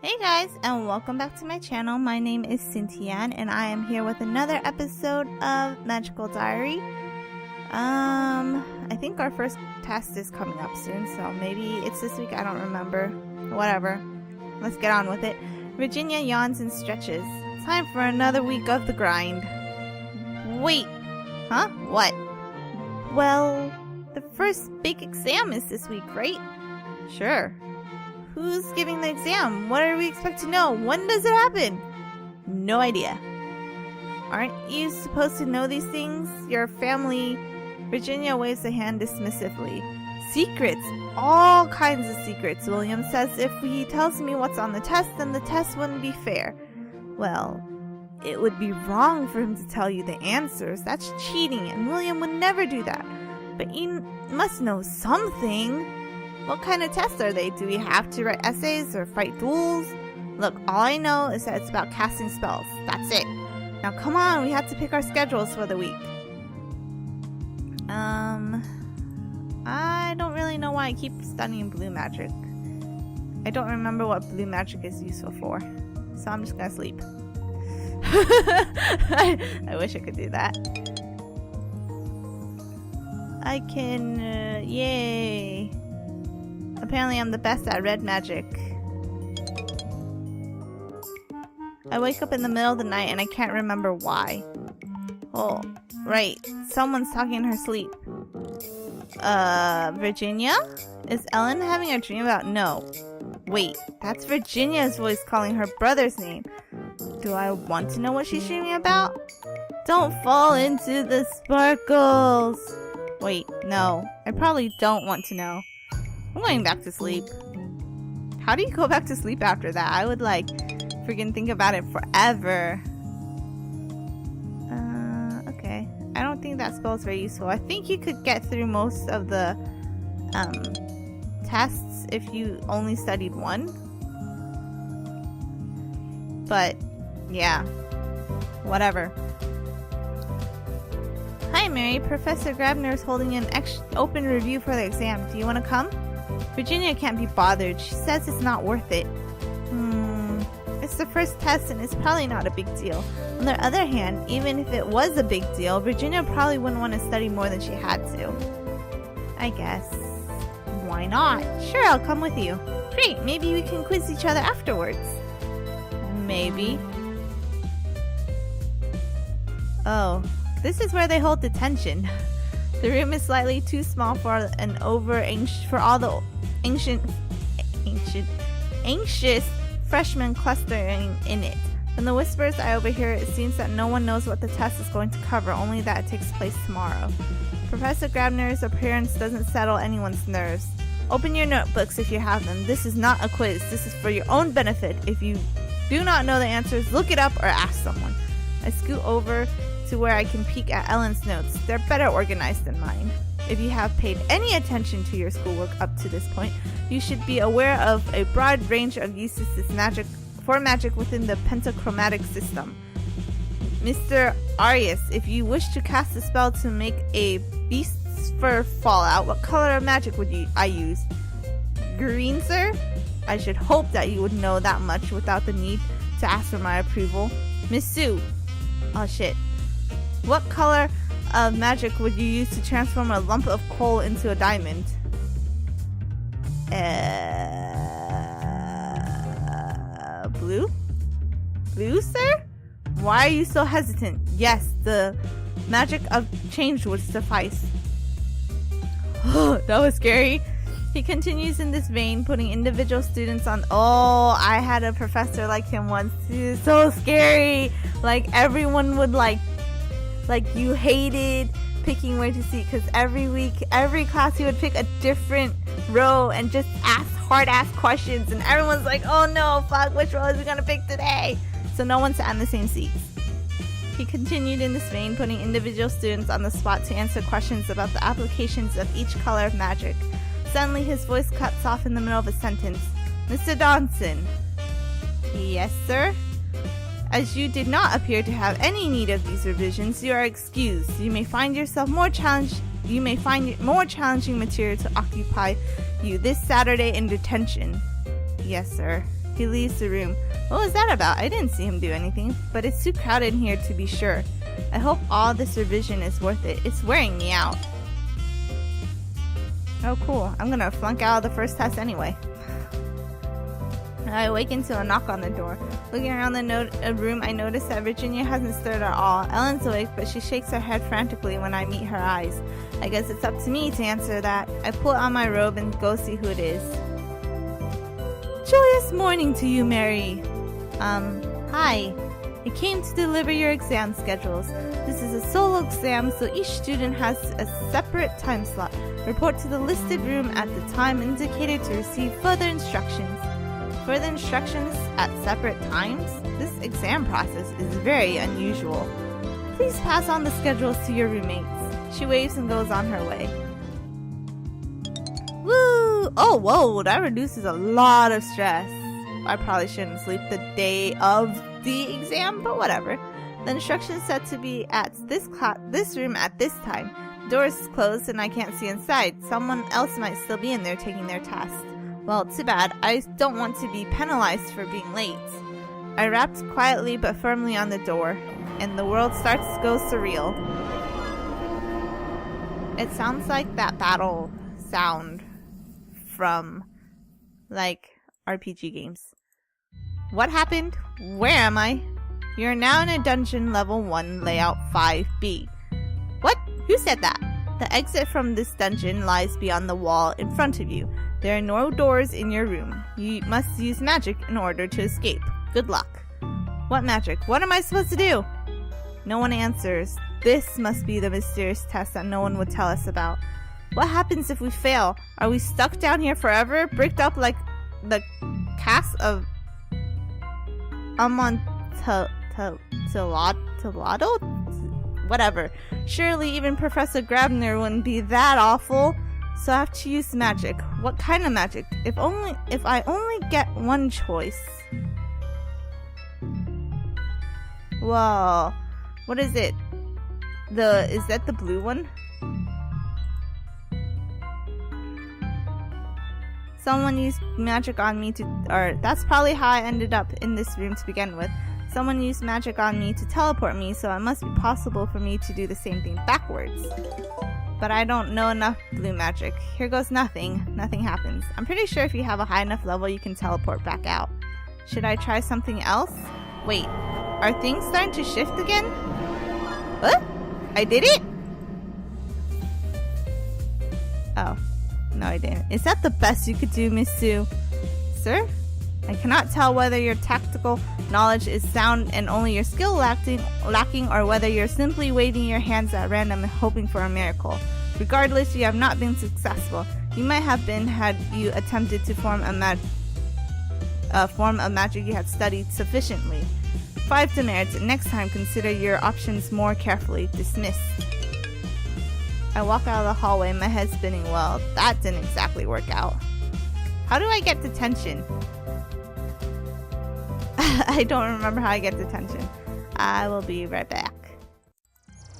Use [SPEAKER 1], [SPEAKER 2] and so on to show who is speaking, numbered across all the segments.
[SPEAKER 1] Hey guys, and welcome back to my channel. My name is Cynthia, and I am here with another episode of Magical Diary. I think our first test is coming up soon, so maybe it's this week, I don't remember. Whatever. Let's get on with it. Virginia yawns and stretches. Time for another week of the grind. Wait. Huh? What? Well, the first big exam is this week, right? Sure. Who's giving the exam? What are we expected to know? When does it happen? No idea. Aren't you supposed to know these things? Your family... Virginia waves a hand dismissively. Secrets. All kinds of secrets. William says if he tells me what's on the test, then the test wouldn't be fair. Well, it would be wrong for him to tell you the answers. That's cheating, and William would never do that. But you must know something. What kind of tests are they? Do we have to write essays or fight duels? Look, all I know is that it's about casting spells. That's it. Now come on, we have to pick our schedules for the week. I don't really know why I keep studying blue magic. I don't remember what blue magic is useful for. So I'm just gonna sleep. I wish I could do that. I can, yay. Apparently I'm the best at red magic. I wake up in the middle of the night and I can't remember why. Oh, right. Someone's talking in her sleep. Virginia? Is Ellen having a dream about... No. Wait, that's Virginia's voice calling her brother's name. Do I want to know what she's dreaming about? Don't fall into the sparkles. Wait, no. I probably don't want to know. I'm going back to sleep. How do you go back to sleep after that? I would like freaking think about it forever. Okay. I don't think that spell is very useful. I think you could get through most of the tests if you only studied one. But yeah, whatever. Hi Mary, Professor Grabner is holding an open review for the exam. Do you want to come? Virginia can't be bothered. She says it's not worth it. It's the first test and it's probably not a big deal. On the other hand, even if it was a big deal, Virginia probably wouldn't want to study more than she had to. I guess. Why not? Sure, I'll come with you. Great, maybe we can quiz each other afterwards. Maybe. Oh, this is where they hold detention. The room is slightly too small for all the anxious freshmen clustering in it. From the whispers I overhear, it seems that no one knows what the test is going to cover, only that it takes place tomorrow. Professor Grabner's appearance doesn't settle anyone's nerves. Open your notebooks if you have them. This is not a quiz. This is for your own benefit. If you do not know the answers, look it up or ask someone. I scoot over to where I can peek at Ellen's notes. They're better organized than mine. If you have paid any attention to your schoolwork up to this point, you should be aware of a broad range of uses for magic within the pentachromatic system. Mr. Arius, if you wish to cast a spell to make a beast's fur fall out, what color of magic would I use? Green, sir? I should hope that you would know that much without the need to ask for my approval. Miss Sue. Oh shit. What color of magic would you use to transform a lump of coal into a diamond? Blue? Blue, sir? Why are you so hesitant? Yes, the magic of change would suffice. That was scary. He continues in this vein, putting individual students on... Oh, I had a professor like him once. He was so scary. Like, everyone would like you hated picking where to seat, because every week, every class he would pick a different row and just ask hard-ass questions, and everyone's like, oh no, fuck, which row is we gonna pick today? So no one sat in the same seats. He continued in this vein, putting individual students on the spot to answer questions about the applications of each color of magic. Suddenly his voice cuts off in the middle of a sentence. Mr. Dawson. Yes, sir? As you did not appear to have any need of these revisions, you are excused. You may find more challenging material to occupy you this Saturday in detention. Yes, sir. He leaves the room. What was that about? I didn't see him do anything, but it's too crowded in here to be sure. I hope all this revision is worth it. It's wearing me out. Oh, cool. I'm gonna flunk out of the first test anyway. I awaken to a knock on the door. Looking around the room, I notice that Virginia hasn't stirred at all. Ellen's awake, but she shakes her head frantically when I meet her eyes. I guess it's up to me to answer that. I pull on my robe and go see who it is. Joyous morning to you, Mary. Hi. I came to deliver your exam schedules. This is a solo exam, so each student has a separate time slot. Report to the listed room at the time indicated to receive further instructions. Further instructions at separate times? This exam process is very unusual. Please pass on the schedules to your roommates. She waves and goes on her way. Woo! Oh, whoa, that reduces a lot of stress. I probably shouldn't sleep the day of the exam, but whatever. The instructions said to be at this room at this time. The door is closed and I can't see inside. Someone else might still be in there taking their test. Well, too bad. I don't want to be penalized for being late. I rapped quietly but firmly on the door, and the world starts to go surreal. It sounds like that battle sound from, like, RPG games. What happened? Where am I? You're now in a dungeon level 1 layout 5B. What? Who said that? The exit from this dungeon lies beyond the wall in front of you. There are no doors in your room. You must use magic in order to escape. Good luck. What magic? What am I supposed to do? No one answers. This must be the mysterious test that no one would tell us about. What happens if we fail? Are we stuck down here forever, bricked up like the cast of Amontillado? Whatever. Surely even Professor Grabner wouldn't be that awful. So I have to use magic. What kind of magic? If I only get one choice. Whoa. What is it? Is that the blue one? Someone used magic on me that's probably how I ended up in this room to begin with. Someone used magic on me to teleport me, so it must be possible for me to do the same thing backwards. But I don't know enough blue magic. Here goes nothing. Nothing happens. I'm pretty sure if you have a high enough level, you can teleport back out. Should I try something else? Wait, are things starting to shift again? What? I did it? Oh, no I didn't. Is that the best you could do, Miss Sue? Sir? I cannot tell whether your tactical knowledge is sound and only your skill lacking, or whether you're simply waving your hands at random and hoping for a miracle. Regardless, you have not been successful. You might have been had you attempted to form a magic you had studied sufficiently. 5 demerits, and next time consider your options more carefully. Dismissed. I walk out of the hallway, my head spinning. Well, that didn't exactly work out. How do I get detention? I don't remember how I get detention. I will be right back.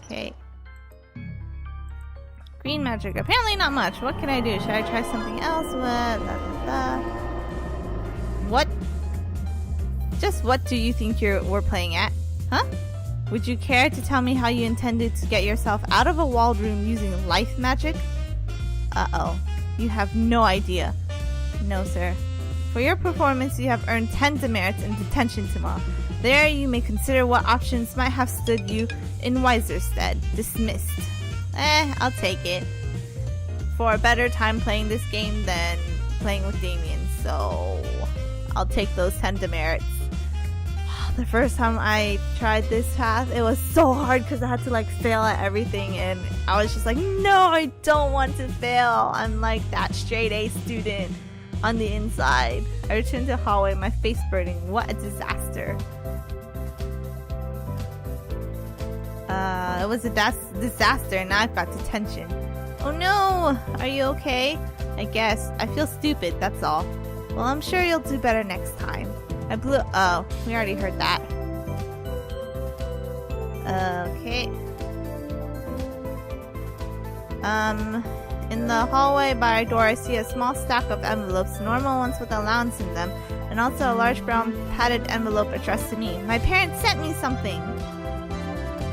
[SPEAKER 1] Okay. Green magic. Apparently not much. What can I do? Should I try something else? What? Just what do you think we're playing at? Huh? Would you care to tell me how you intended to get yourself out of a walled room using life magic? Uh-oh. You have no idea. No, sir. For your performance, you have earned 10 demerits in detention tomorrow. There you may consider what options might have stood you in wiser stead. Dismissed. I'll take it. For a better time playing this game than playing with Damien, so I'll take those 10 demerits. The first time I tried this path, it was so hard because I had to like fail at everything, and I was just like, no, I don't want to fail. I'm like that straight A student on the inside. I returned to the hallway, my face burning. What a disaster. It was a disaster, and now I've got detention. Oh no! Are you okay? I guess. I feel stupid, that's all. Well, I'm sure you'll do better next time. Oh, we already heard that. Okay. In the hallway by our door, I see a small stack of envelopes, normal ones with allowance in them, and and also a large brown padded envelope addressed to me. My parents sent me something!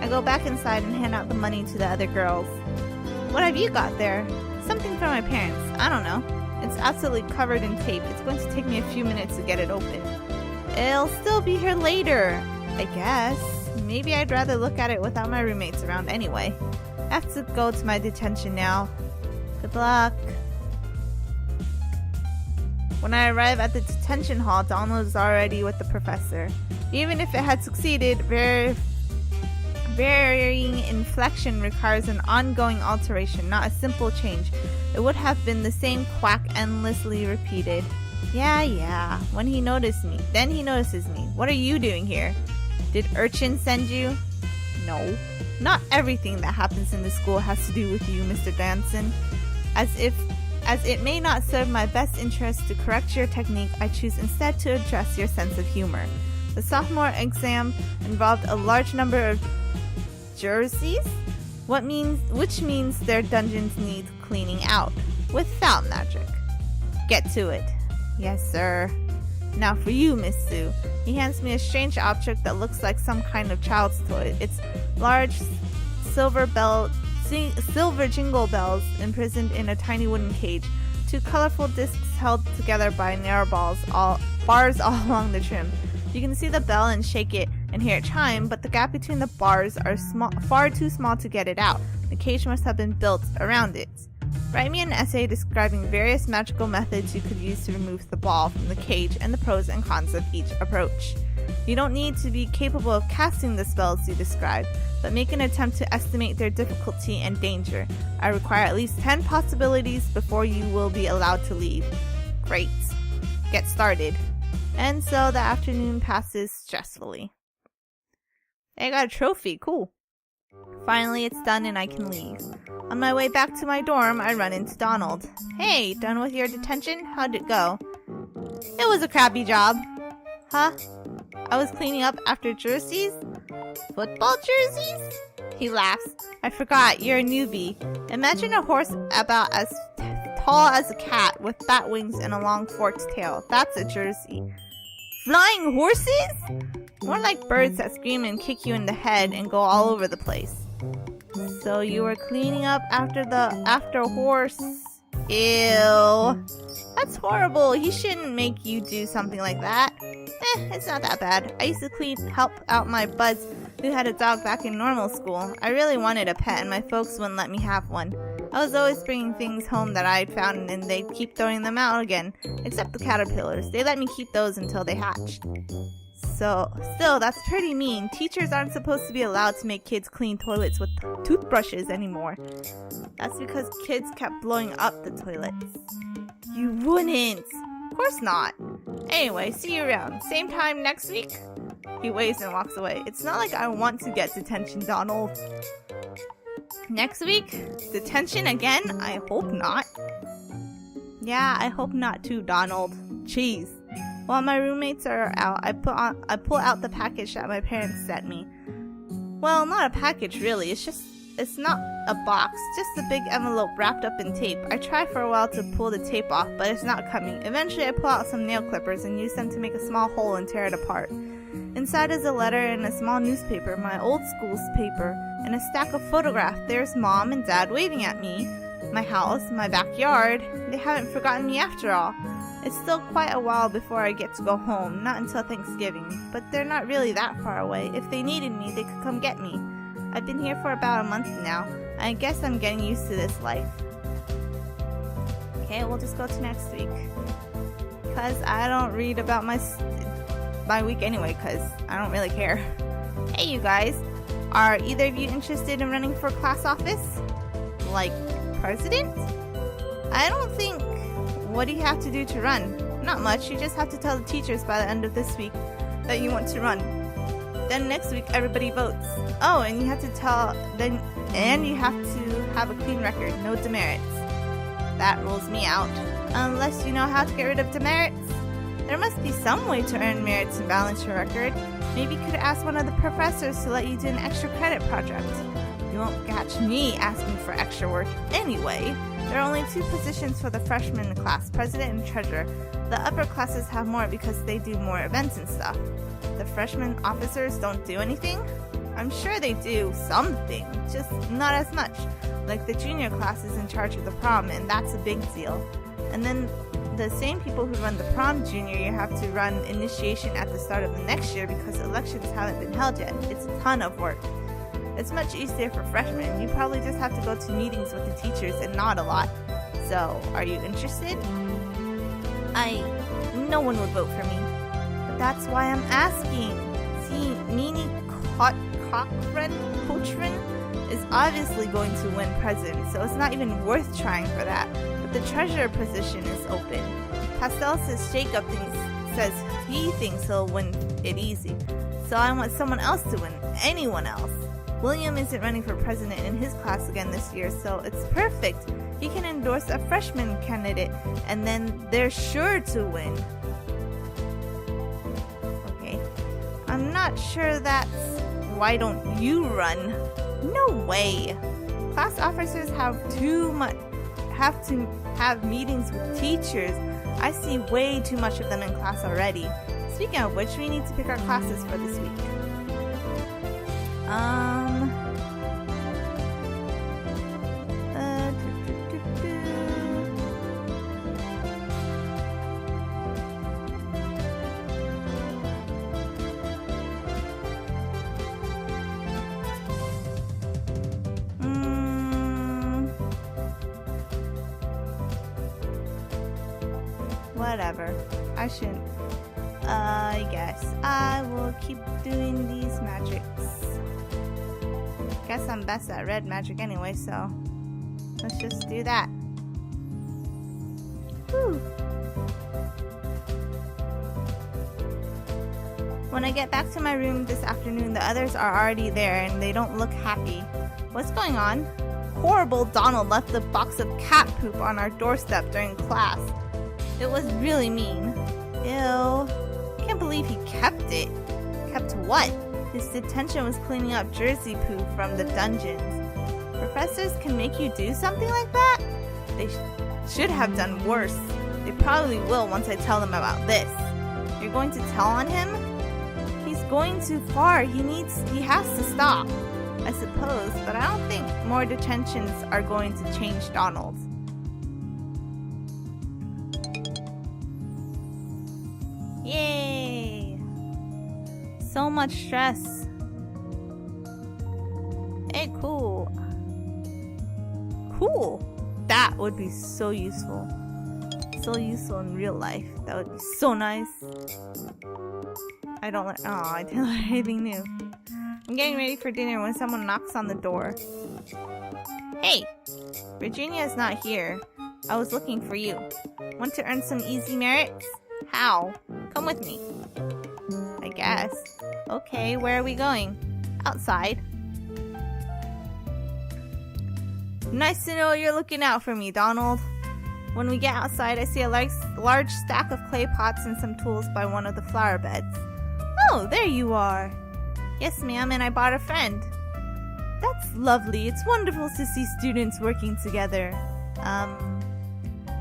[SPEAKER 1] I go back inside and hand out the money to the other girls. What have you got there? Something from my parents. I don't know. It's absolutely covered in tape. It's going to take me a few minutes to get it open. It'll still be here later, I guess. Maybe I'd rather look at it without my roommates around anyway. I have to go to my detention now. Good luck. When I arrive at the detention hall, Donald is already with the professor. Even if it had succeeded, varying inflection requires an ongoing alteration, not a simple change. It would have been the same quack endlessly repeated. Yeah. When he noticed me. Then he notices me. What are you doing here? Did Urchin send you? No. Not everything that happens in the school has to do with you, Mr. Danson. As it may not serve my best interest to correct your technique, I choose instead to address your sense of humor. The sophomore exam involved a large number of jerseys, which means their dungeons need cleaning out, without magic. Get to it. Yes, sir. Now for you, Miss Sue. He hands me a strange object that looks like some kind of child's toy. It's large silver jingle bells imprisoned in a tiny wooden cage. Two colorful discs held together by narrow bars all along the trim. You can see the bell and shake it and hear it chime, but the gap between the bars are far too small to get it out. The cage must have been built around it. Write me an essay describing various magical methods you could use to remove the ball from the cage and the pros and cons of each approach. You don't need to be capable of casting the spells you describe, but make an attempt to estimate their difficulty and danger. I require at least 10 possibilities before you will be allowed to leave. Great. Get started. And so the afternoon passes stressfully. I got a trophy. Cool. Finally, it's done and I can leave. On my way back to my dorm, I run into Donald. Hey, done with your detention? How'd it go? It was a crappy job. Huh? I was cleaning up after jerseys? Football jerseys? He laughs. I forgot, you're a newbie. Imagine a horse about as tall as a cat with bat wings and a long forked tail. That's a jersey. Flying horses? More like birds that scream and kick you in the head and go all over the place. So you were cleaning up after a horse. Ew. That's horrible. He shouldn't make you do something like that. It's not that bad. I used to help out my buds who had a dog back in normal school. I really wanted a pet and my folks wouldn't let me have one. I was always bringing things home that I'd found and they'd keep throwing them out again. Except the caterpillars. They let me keep those until they hatched. So, still, that's pretty mean. Teachers aren't supposed to be allowed to make kids clean toilets with toothbrushes anymore. That's because kids kept blowing up the toilets. You wouldn't! Of course not. Anyway, see you around. Same time next week? He waves and walks away. It's not like I want to get detention, Donald. Next week? Detention again? I hope not. Yeah, I hope not too, Donald. Jeez. While my roommates are out, I pull out the package that my parents sent me. Well, not a package really, it's not a box, just a big envelope wrapped up in tape. I try for a while to pull the tape off, but it's not coming. Eventually I pull out some nail clippers and use them to make a small hole and tear it apart. Inside is a letter and a small newspaper, my old school's paper, and a stack of photographs. There's Mom and Dad waving at me. My house, my backyard. They haven't forgotten me after all. It's still quite a while before I get to go home, not until Thanksgiving, but they're not really that far away. If they needed me, they could come get me. I've been here for about a month now. I guess I'm getting used to this life. Okay, we'll just go to next week. Because I don't read about my week anyway, because I don't really care. Hey, you guys. Are either of you interested in running for class office? Like, president? I don't think... What do you have to do to run? Not much. You just have to tell the teachers by the end of this week that you want to run. Then next week everybody votes. Oh, and you have to you have to have a clean record, no demerits. That rules me out. Unless you know how to get rid of demerits. There must be some way to earn merits and balance your record. Maybe you could ask one of the professors to let you do an extra credit project. You won't catch me asking for extra work anyway. There are only 2 positions for the freshman class, president and treasurer. The upper classes have more because they do more events and stuff. The freshman officers don't do anything? I'm sure they do something, just not as much. Like the junior class is in charge of the prom, and that's a big deal. And then the same people who run the prom junior year have to run initiation at the start of the next year because elections haven't been held yet. It's a ton of work. It's much easier for freshmen. You probably just have to go to meetings with the teachers and not a lot. So, are you interested? No one would vote for me. But that's why I'm asking. See, Nini Cochran is obviously going to win president, so it's not even worth trying for that. But the treasurer position is open. Pastel says Jacob says he thinks he'll win it easy. So I want someone else to win. Anyone else. William isn't running for president in his class again this year, so it's perfect. He can endorse a freshman candidate, and then they're sure to win. Okay. I'm not sure that's... Why don't you run? No way. Class officers have to have meetings with teachers. I see way too much of them in class already. Speaking of which, we need to pick our classes for this week. Whatever. I shouldn't. I guess I will keep doing these magics. Guess I'm best at red magic anyway, so let's just do that. Whew. When I get back to my room this afternoon, the others are already there and they don't look happy. What's going on? Horrible Donald left a box of cat poop on our doorstep during class. It was really mean. Ew. Can't believe he kept it. Kept what? His detention was cleaning up jersey poo from the dungeons. Professors can make you do something like that? They should have done worse. They probably will once I tell them about this. You're going to tell on him? He's going too far. He has to stop. I suppose, but I don't think more detentions are going to change Donald. Yay! So much stress. Hey, cool. Cool! That would be so useful. So useful in real life. That would be so nice. I didn't learn anything new. I'm getting ready for dinner when someone knocks on the door. Hey! Virginia's not here. I was looking for you. Want to earn some easy merits? How? Come with me. I guess. Okay, where are we going? Outside. Nice to know you're looking out for me, Donald. When we get outside, I see a large stack of clay pots and some tools by one of the flower beds. Oh, there you are. Yes, ma'am, and I brought a friend. That's lovely. It's wonderful to see students working together.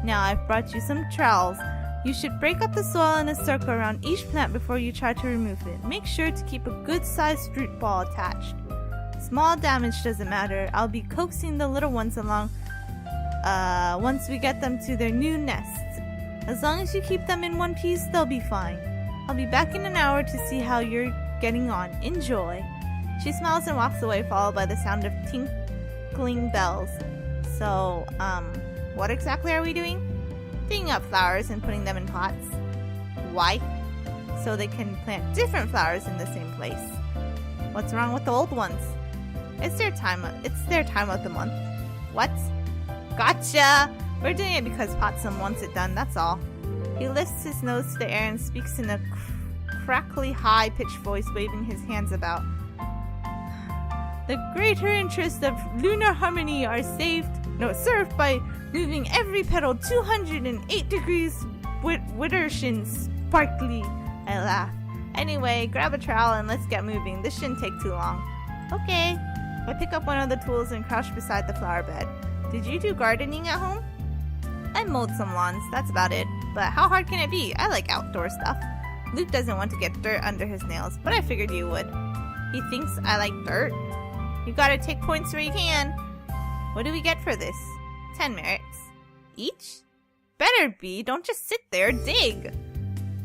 [SPEAKER 1] Now I've brought you some trowels. You should break up the soil in a circle around each plant before you try to remove it. Make sure to keep a good-sized root ball attached. Small damage doesn't matter. I'll be coaxing the little ones along once we get them to their new nests. As long as you keep them in one piece, they'll be fine. I'll be back in an hour to see how you're getting on. Enjoy. She smiles and walks away, followed by the sound of tinkling bells. So, what exactly are we doing? Digging up flowers and putting them in pots. Why? So they can plant different flowers in the same place. What's wrong with the old ones? It's their time of the month. What? Gotcha! We're doing it because Potsum wants it done, that's all. He lifts his nose to the air and speaks in a crackly high-pitched voice, waving his hands about. The greater interests of lunar harmony are served by moving every petal 208 degrees Widdershins sparkly. I laugh. Anyway, grab a trowel and let's get moving. This shouldn't take too long. Okay. I pick up one of the tools and crouch beside the flower bed. Did you do gardening at home? I mowed some lawns, that's about it. But how hard can it be? I like outdoor stuff. Luke doesn't want to get dirt under his nails, but I figured you would. He thinks I like dirt. You gotta take points where you can. What do we get for this? 10 merits. Each? Better be, don't just sit there, dig!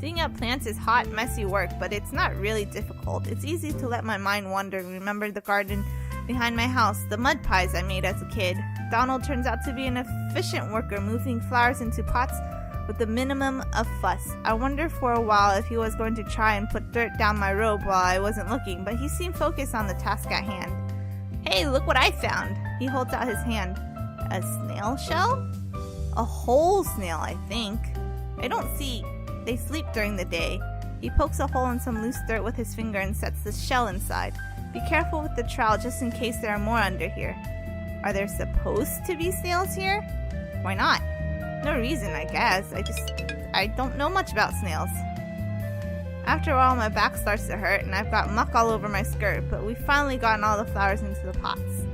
[SPEAKER 1] Digging up plants is hot, messy work, but it's not really difficult. It's easy to let my mind wander and remember the garden behind my house, the mud pies I made as a kid. Donald turns out to be an efficient worker, moving flowers into pots with the minimum of fuss. I wondered for a while if he was going to try and put dirt down my robe while I wasn't looking, but he seemed focused on the task at hand. Hey, look what I found! He holds out his hand. A snail shell? A whole snail, I think. I don't see. They sleep during the day. He pokes a hole in some loose dirt with his finger and sets the shell inside. Be careful with the trowel just in case there are more under here. Are there supposed to be snails here? Why not? No reason, I guess. I don't know much about snails. After a while, my back starts to hurt and I've got muck all over my skirt, but we've finally gotten all the flowers into the pots.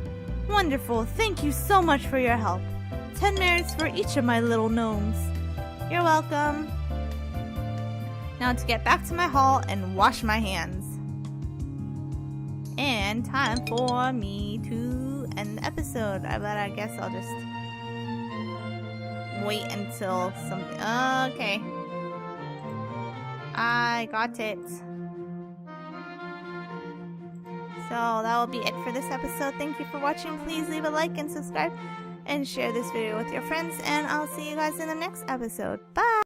[SPEAKER 1] Wonderful. Thank you so much for your help. 10 merits for each of my little gnomes. You're welcome. Now to get back to my hall and wash my hands. And time for me to end the episode. But I guess I'll just wait until something. Okay. I got it. So that will be it for this episode. Thank you for watching. Please leave a like and subscribe and share this video with your friends. And I'll see you guys in the next episode. Bye!